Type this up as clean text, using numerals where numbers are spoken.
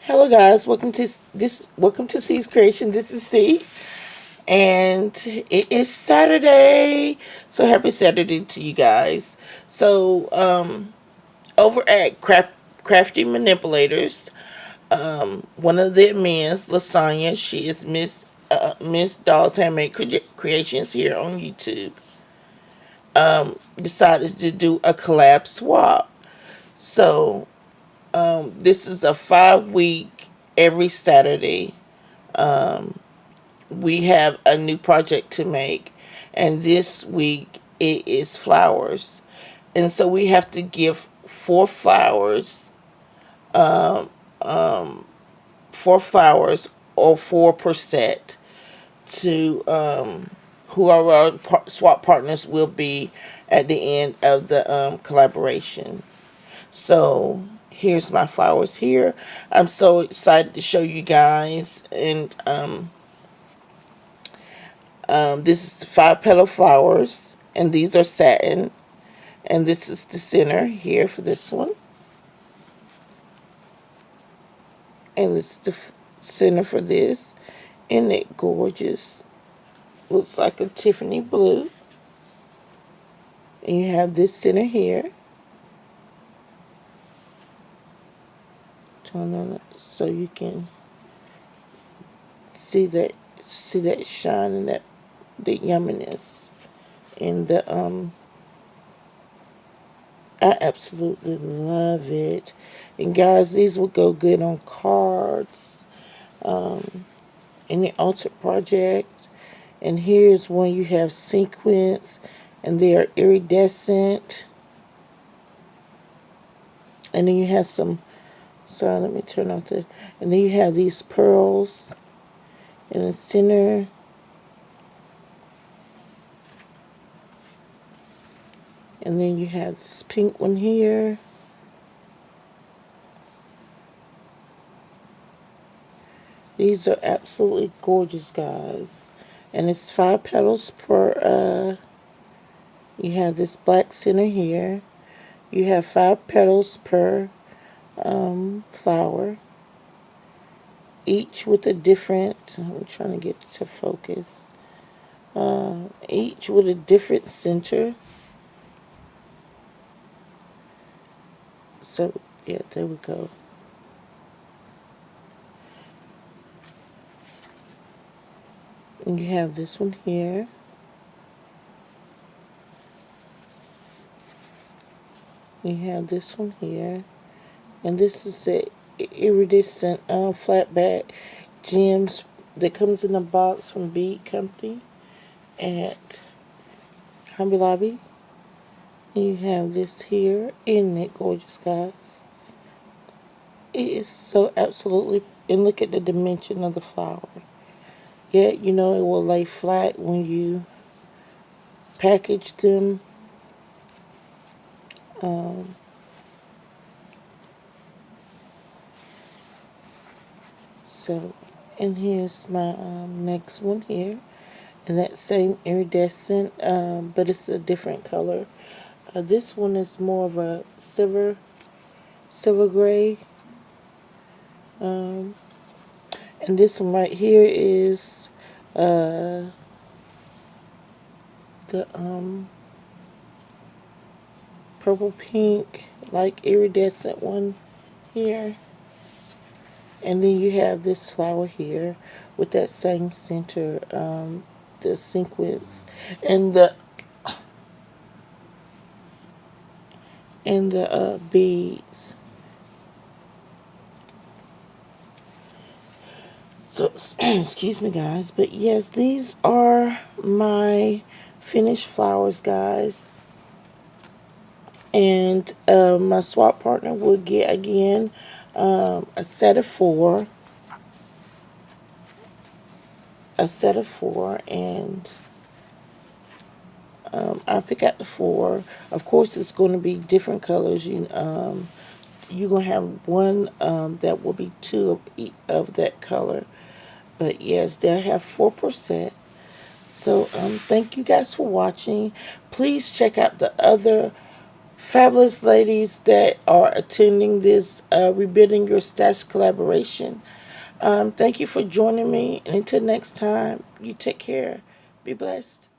Hello guys, welcome to C's Creation. This is C, and it is Saturday. So happy Saturday to you guys. Over at Crafty Manipulators, one of the admins, Lasagna, she is Miss Doll's Handmade Creations here on YouTube. Decided to do a collab swap. So this is a 5 week every Saturday. We have a new project to make, and this week it is flowers. And so we have to give four flowers or 4% to who our swap partners will be at the end of the collaboration. So here's my flowers here. I'm so excited to show you guys. And this is 5 petal flowers, and these are satin. And this is the center here for this one. And this is the center for this. Isn't it gorgeous? Looks like a Tiffany blue. And you have this center here. Turn on it so you can see that shine and that the yumminess. And I absolutely love it. And guys, these will go good on cards, in the altar project. And here's one you have sequins, and they are iridescent. And then you have some, sorry, let me turn off the, and then you have these pearls in the center. And then you have this pink one here. These are absolutely gorgeous, guys. And it's 5 petals per, you have this black center here. You have 5 petals per flower. Each with a different, I'm trying to get it to focus. Each with a different center. So, yeah, there we go. And you have this one here. You have this one here. And this is the iridescent flat back gems that comes in a box from Bead Company at Hobby Lobby. And you have this here. Isn't it gorgeous, guys? It is so absolutely, and look at the dimension of the flower. Yet, you know, it will lay flat when you package them. So, and here's my next one here. And that same iridescent, but it's a different color. This one is more of a silver gray. And this one right here is the purple pink, like iridescent one here. And then you have this flower here with that same center, the sequence, and the beads. So, excuse me, guys. But yes, these are my finished flowers, guys. And my swap partner will get, again, a set of four. And I'll pick out the four. Of course, it's going to be different colors. You're going to have one that will be two of that color. But yes, they'll have 4%. So thank you guys for watching. Please check out the other fabulous ladies that are attending this Rebuilding Your Stash collaboration. Thank you for joining me. And until next time, you take care. Be blessed.